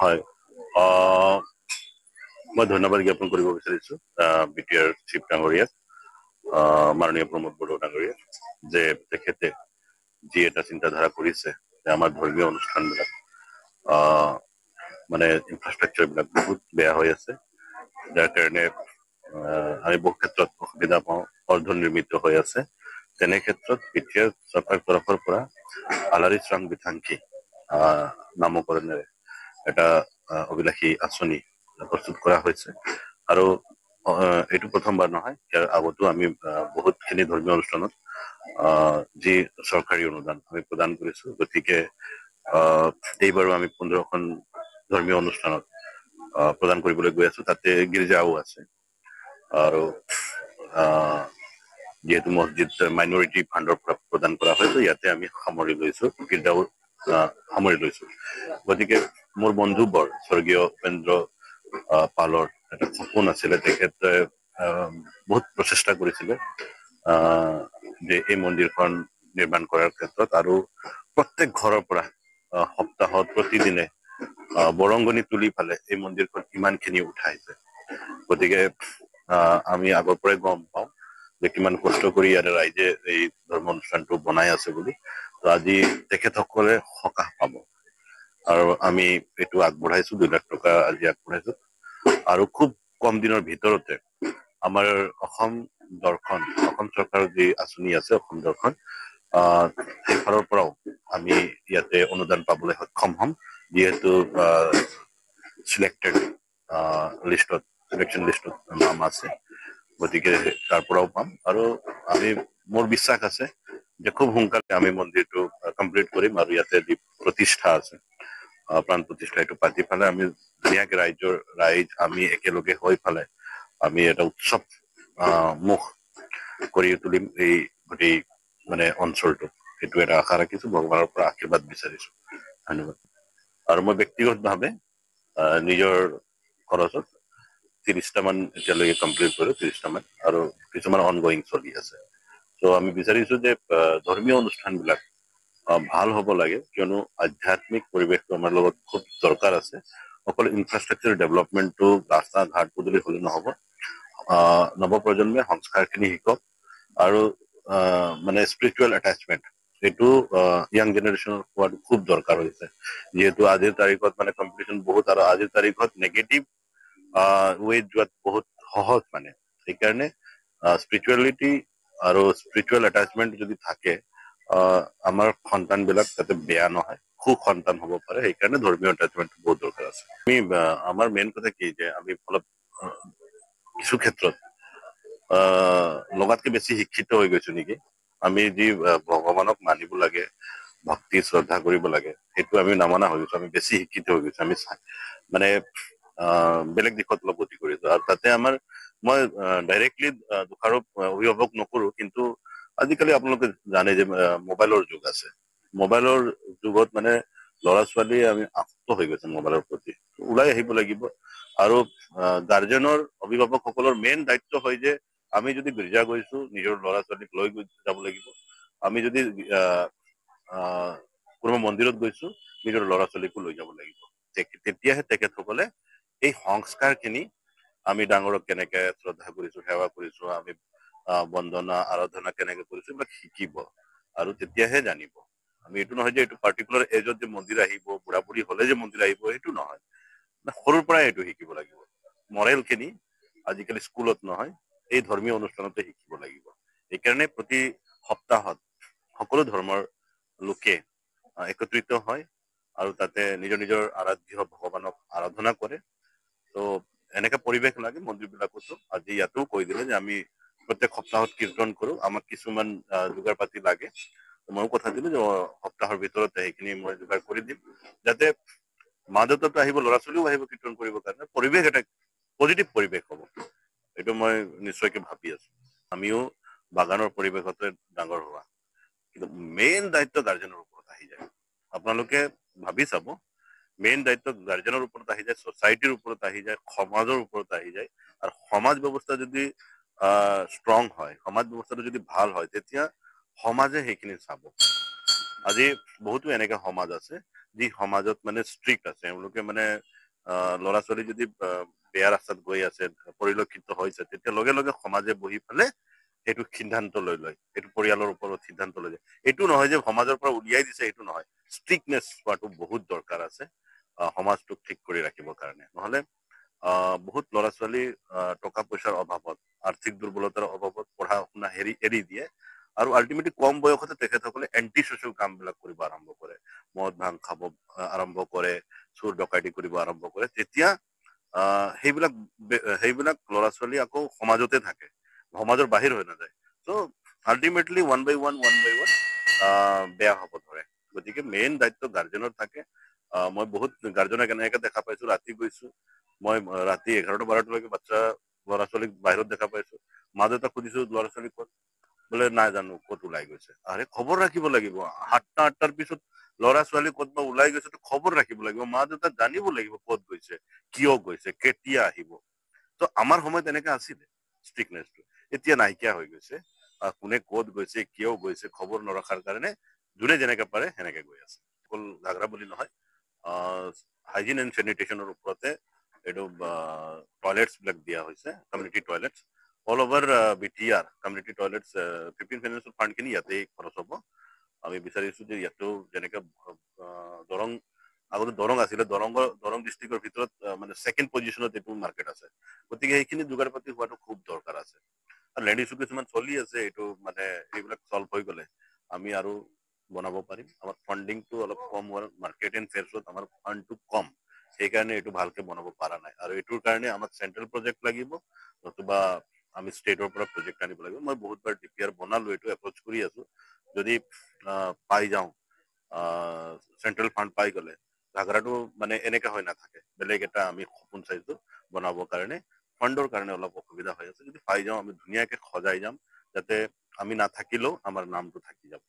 হয়, মই ধন্যবাদ জ্ঞাপন কৰিব বিচাৰিছো বিটিআৰ চিফ ডাঙৰীয়াক, মাননীয় প্ৰমোদ বড়ো ডাঙৰীয়াক, যে তেখেতে যি এটা চিন্তাধাৰা কৰিছে যে আমাৰ ধৰ্মীয় অনুষ্ঠানবিলাক মানে ইনফ্ৰাষ্ট্ৰাকচাৰ বিলাক বহুত বেয়া হৈ আছে, যাৰ কাৰণে আমি বহু ক্ষেত্ৰত অসুবিধা পাওঁ, অৰ্ধনিৰ্মিত হৈ আছে। তেনে ক্ষেত্ৰত বিটিআৰ চৰকাৰৰ তৰফৰ পৰা আলাৰী চাং বিথাংকি নামকৰণেৰে এটা অভিলাষী আঁচনি প্ৰস্তুত কৰা হৈছে। আৰু এইটো প্ৰথমবাৰ নহয়, ইয়াৰ আগতো আমি বহুতখিনি ধৰ্মীয় অনুষ্ঠানত যি চৰকাৰী অনুদান আমি প্ৰদান কৰিছো। গতিকে এইবাৰো আমি 15খন ধৰ্মীয় অনুষ্ঠানত প্ৰদান কৰিবলৈ গৈ আছো, তাতে গীৰ্জাও আছে। আৰু যিহেতু মছজিদ মাইনৰিটি ফাণ্ডৰ পৰা প্ৰদান কৰা হয়, ইয়াতে আমি সামৰি লৈছো, গীৰ্জাও সামৰি লৈছো। গতিকে মোৰ বন্ধুবৰ স্বৰ্গীয় উপেন্দ্ৰ পালৰ এটা সপোন আছিলে, তেখেতে বহুত প্ৰচেষ্টা কৰিছিলে যে এই মন্দিৰখন নিৰ্মাণ কৰাৰ ক্ষেত্ৰত, আৰু প্ৰত্যেক ঘৰৰ পৰা সপ্তাহত প্ৰতিদিনে বৰংগনি তুলি ফালে এই মন্দিৰখন কিমানখিনি উঠাইছে। গতিকে আমি আগৰ পৰাই গম পাওঁ যে কিমান কষ্ট কৰি ইয়াৰে ৰাইজে এই ধৰ্ম অনুষ্ঠানটো বনাই আছে বুলি। ত আজি তেখেতসকলে সকাহ পাব, আৰু আমি এইটো আগবঢ়াইছো, 2 লাখ টকা আজি আগবঢ়াইছো। আৰু খুব কম দিনৰ ভিতৰতে আমাৰ অসম দৰ্শন, অসম চৰকাৰৰ যি আঁচনি আছে অসম দৰ্শন, সেইফালৰ পৰাও আমি ইয়াতে অনুদান পাবলৈ সক্ষম হম, যিহেতু চিলেকটেড লিষ্টত, চিলেকশ্যন লিষ্টত নাম আছে। গতিকে তাৰ পৰাও পাম, আৰু মোৰ বিশ্বাস আছে যে খুব সোনকালে আমি মন্দিৰটো কমপ্লিট কৰিম, আৰু ইয়াতে যি প্ৰতিষ্ঠা আছে, প্ৰাণ প্ৰতিষ্ঠা, এইটো পাতি ফালে আমি ধুনীয়াকে ৰাইজ আমি একেলগে হৈ ফালে আমি এটা উৎসৱ মুখ কৰি তুলিম এই গোটেই মানে অঞ্চলটো। সেইটো এটা আশা ৰাখিছো, ভগৱানৰ পৰা আশীৰ্বাদ বিচাৰিছো। ধন্যবাদ। আৰু মই ব্যক্তিগতভাৱে নিজৰ খৰচত 30টা মান এতিয়ালৈকে কমপ্লিট কৰিলো, 30টা মান, আৰু কিছুমান অনগয়িং চলি আছে। ত' আমি বিচাৰিছো যে ধৰ্মীয় অনুষ্ঠানবিলাক ভাল হ'ব লাগে, কিয়নো আধ্যাত্মিক পৰিৱেশটো আমাৰ লগত খুব দৰকাৰ আছে। অকল ইনফ্ৰাষ্ট্ৰাকচাৰ ডেভেলপমেন্টটো, ৰাস্তা ঘাট পদূলি হলে নহব, নৱপ্ৰজন্মে সংস্কাৰখিনি শিকক, আৰু মানে স্পিৰিচুৱেল এটাচমেন্ট সেইটো য়াং জেনেৰেশ্যনৰ হোৱাটো খুব দৰকাৰ হৈছে। যিহেতু আজিৰ তাৰিখত মানে কম্পিটিশ্যন বহুত, আৰু আজিৰ তাৰিখত নেগেটিভ ৱেত যোৱাত বহুত সহজ, মানে সেইকাৰণে স্পিৰিচুৱেলিটি আৰু স্পিৰিচুৱেল এটাচমেন্ট যদি থাকে, আমাৰ সন্তান বিলাক যাতে বেয়া নহয়, সুসন্তান হ'ব পাৰে। সেইকাৰণে ধৰ্মীয় এটাচমেন্ট বহুত দৰকাৰ আছে। আমাৰ মেইন কথা কি যে আমি অলপ কিছু ক্ষেত্ৰত লগাতকে বেছি শিক্ষিত হৈ গৈছো নেকি। আমি যি ভগৱানক মানিব লাগে, ভক্তি শ্ৰদ্ধা কৰিব লাগে, সেইটো আমি নামনা হৈ গৈছো। আমি বেছি শিক্ষিত হৈ গৈছো, আমি মানে বেলেগ দিশত অলপ গতি কৰিছো। আৰু তাতে মই ডাইৰেক্টলি দোষাৰোপ অভিভাৱক নকৰো, কিন্তু আজিকালি আপোনালোকে জানে যে মোবাইলৰ যুগ আছে। মোবাইলৰ যুগত মানে ল'ৰা ছোৱালীয়ে আমি আসক্ত হৈ গৈছে মোবাইলৰ প্ৰতি, ওলাই আহিব লাগিব। আৰু গাৰ্জেনৰ, অভিভাৱকসকলৰ মেইন দায়িত্ব হয় যে আমি যদি গীৰ্জা গৈছো, নিজৰ ল'ৰা ছোৱালীক লৈ যাব লাগিব। আমি যদি কোনোবা মন্দিৰত গৈছো, নিজৰ ল'ৰা ছোৱালীকো লৈ যাব লাগিব। তেতিয়াহে তেখেতসকলে এই সংস্কাৰখিনি, আমি ডাঙৰক কেনেকে শ্ৰদ্ধা কৰিছো, সেৱা কৰিছো, আমি বন্দনা আৰাধনা কেনেকে কৰিছো, এইবিলাক শিকিব, আৰু তেতিয়াহে জানিব। আমি এইটো নহয় যে এইটো পাৰ্টিকুলাৰ এজত যে মন্দিৰ আহিব, বুঢ়া বুঢ়ী হলে যে মন্দিৰ আহিব, সেইটো নহয়। সৰুৰ পৰাই এইটো শিকিব লাগিব। মৰেল খিনি আজিকালি স্কুলত নহয়, এই ধৰ্মীয় অনুষ্ঠানতে শিকিব লাগিব। সেইকাৰণে প্ৰতি সপ্তাহত সকলো ধৰ্মৰ লোকে একত্ৰিত হয়, আৰু তাতে নিজৰ নিজৰ আৰাধ্য ভগৱানক আৰাধনা কৰে। ত' এনেকে পৰিৱেশ লাগে মন্দিৰ বিলাকতো। আজি ইয়াতো কৈ দিলে যে আমি প্ৰত্যেক সপ্তাহত কীৰ্তন কৰো, আমাক কিছুমান যোগাৰ পাতি লাগে। ময়ো কথা দিলো যে সপ্তাহৰ ভিতৰতে সেইখিনি মই যোগাৰ কৰি দিম, যাতে মা দেউতাটো আহিব, ল'ৰা ছোৱালীও আহিব কীৰ্তন কৰিবৰ কাৰণে, পৰিৱেশ এটা পজিটিভ পৰিৱেশ হ'ব। এইটো মই নিশ্চয়কে ভাবি আছো। আমিও বাগানৰ পৰিৱেশতে ডাঙৰ হোৱা, কিন্তু মেইন দায়িত্ব গাৰ্জেনৰ ওপৰত আহি যায়। আপোনালোকে ভাবি চাব, মেইন দায়িত্ব গাৰ্জেনৰ ওপৰত আহি যায়, ছচাইটিৰ ওপৰত আহি যায়, সমাজৰ ওপৰত আহি যায়। আৰু সমাজ ব্যৱস্থা যদি ষ্ট্ৰং হয়, সমাজ ব্যৱস্থাটো যদি ভাল হয়, তেতিয়া সমাজে সেইখিনি চাব। আজি বহুতো এনেকে সমাজ আছে যি সমাজত মানে ষ্ট্ৰিক্ট আছে, এওঁলোকে মানে ল'ৰা ছোৱালী যদি বেয়া ৰাস্তাত গৈ আছে পৰিলক্ষিত হৈছে, তেতিয়া লগে লগে সমাজে বহি পেলাই সেইটো সিদ্ধান্ত লৈ লয়, সেইটো পৰিয়ালৰ ওপৰত সিদ্ধান্ত লৈ যায়। এইটো নহয় যে সমাজৰ পৰা উলিয়াই দিছে, এইটো নহয়, ষ্ট্ৰিকনেছ হোৱাটো বহুত দৰকাৰ আছে সমাজটোক ঠিক কৰি ৰাখিবৰ কাৰণে। নহলে বহুত ল'ৰা ছোৱালী টকা পইচাৰ অভাৱত, আৰ্থিক দুৰ্বলতাৰ অভাৱত পঢ়া শুনা এৰি দিয়ে, আৰু আল্টিমেটলি কম বয়সতে তেখেতসকলে এন্টি ছচিয়েল কামবিলাক কৰিব আৰম্ভ কৰে, মদ ভাং খাব আৰম্ভ কৰে, চুৰ ডকাইতি কৰিব আৰম্ভ কৰে। তেতিয়া সেইবিলাক সেইবিলাক ল'ৰা ছোৱালী আকৌ সমাজতে থাকে, সমাজৰ বাহিৰ হৈ নাযায়। চ' আল্টিমেটলি ওৱান বাই ওৱান বেয়া হ'ব ধৰে। গতিকে মেইন দায়িত্ব গাৰ্জেনৰ থাকে। মই বহুত গাৰ্জেনক এনেকে দেখা পাইছো, ৰাতি গৈছো মই, ৰাতি 11টা 12টালৈকে বাচ্চা ল'ৰা ছোৱালীক বাহিৰত দেখা পাইছো, মা দেউতাক সুধিছো ল'ৰা ছোৱালী ক'ত, বোলে নাই জানো ক'ত ওলাই গৈছে। আৰে খবৰ ৰাখিব লাগিব, 7টা 8টাৰ পিছত ল'ৰা ছোৱালী ক'তবা ওলাই গৈছে তো খবৰ ৰাখিব লাগিব, মা দেউতা জানিব লাগিব ক'ত গৈছে, কিয় গৈছে, কেতিয়া আহিব। তো আমাৰ সময়ত এনেকে আছিলে ষ্ট্ৰিকনেছটো, এতিয়া নাইকিয়া হৈ গৈছে। কোনে ক'ত গৈছে, কিয় গৈছে খবৰ নৰখাৰ কাৰণে যোনে যেনেকে পাৰে সেনেকে গৈ আছে। অকল ঘাগৰা বুলি নহয়, হাইজিন এণ্ড চেনিটেশ্যনৰ ওপৰতে এইটো টয়লেটছ বিলাক দিয়া হৈছে, community toilets all over BTR community toilets 15 financial ফাণ্ডখিনি ইয়াতেই খৰচ হ'ব। আমি বিচাৰিছো যে ইয়াতো যেনেকে দৰং, আগতে দৰং আছিলে, দৰং ডিষ্ট্ৰিক্টৰ ভিতৰত মানে ছেকেণ্ড পজিশ্যনত এইটো মাৰ্কেট আছে, গতিকে সেইখিনি যোগাৰ পাতি হোৱাটো খুব দৰকাৰ আছে। আৰু লেণ্ড ইছ্যু কিছুমান চলি আছে, এইটো মানে এইবিলাক চল্ভ হৈ গ'লে আমি আৰু বনাব পাৰিম। আমাৰ ফাণ্ডিংটো অলপ কম হোৱাৰ, মাৰ্কেট এণ্ড ফেয়াৰ্ছত আমাৰ ফাণ্ডটো কম, সেইকাৰণে এইটো ভালকে বনাব পৰা নাই। আৰু এইটোৰ কাৰণে আমাক চেন্ট্ৰেল প্ৰজেক্ট লাগিব, নতুবা আমি ষ্টেটৰ পৰা প্ৰজেক্ট আনিব লাগিব। মই বহুতবাৰ DPR বনালো, এইটো এপ্ৰচ কৰি আছো, যদি পাই যাওঁ চেন্ট্ৰেল ফাণ্ড পাই গ'লে ঘাগৰাটো মানে এনেকা হৈ নাথাকে, বেলেগ এটা আমি সপোন চাইছো বনাবৰ কাৰণে। ফাণ্ডৰ কাৰণে অলপ অসুবিধা হৈ আছে, যদি পাই যাওঁ আমি ধুনীয়াকে সজাই যাম, যাতে আমি নাথাকিলেও আমাৰ নামটো থাকি যাব।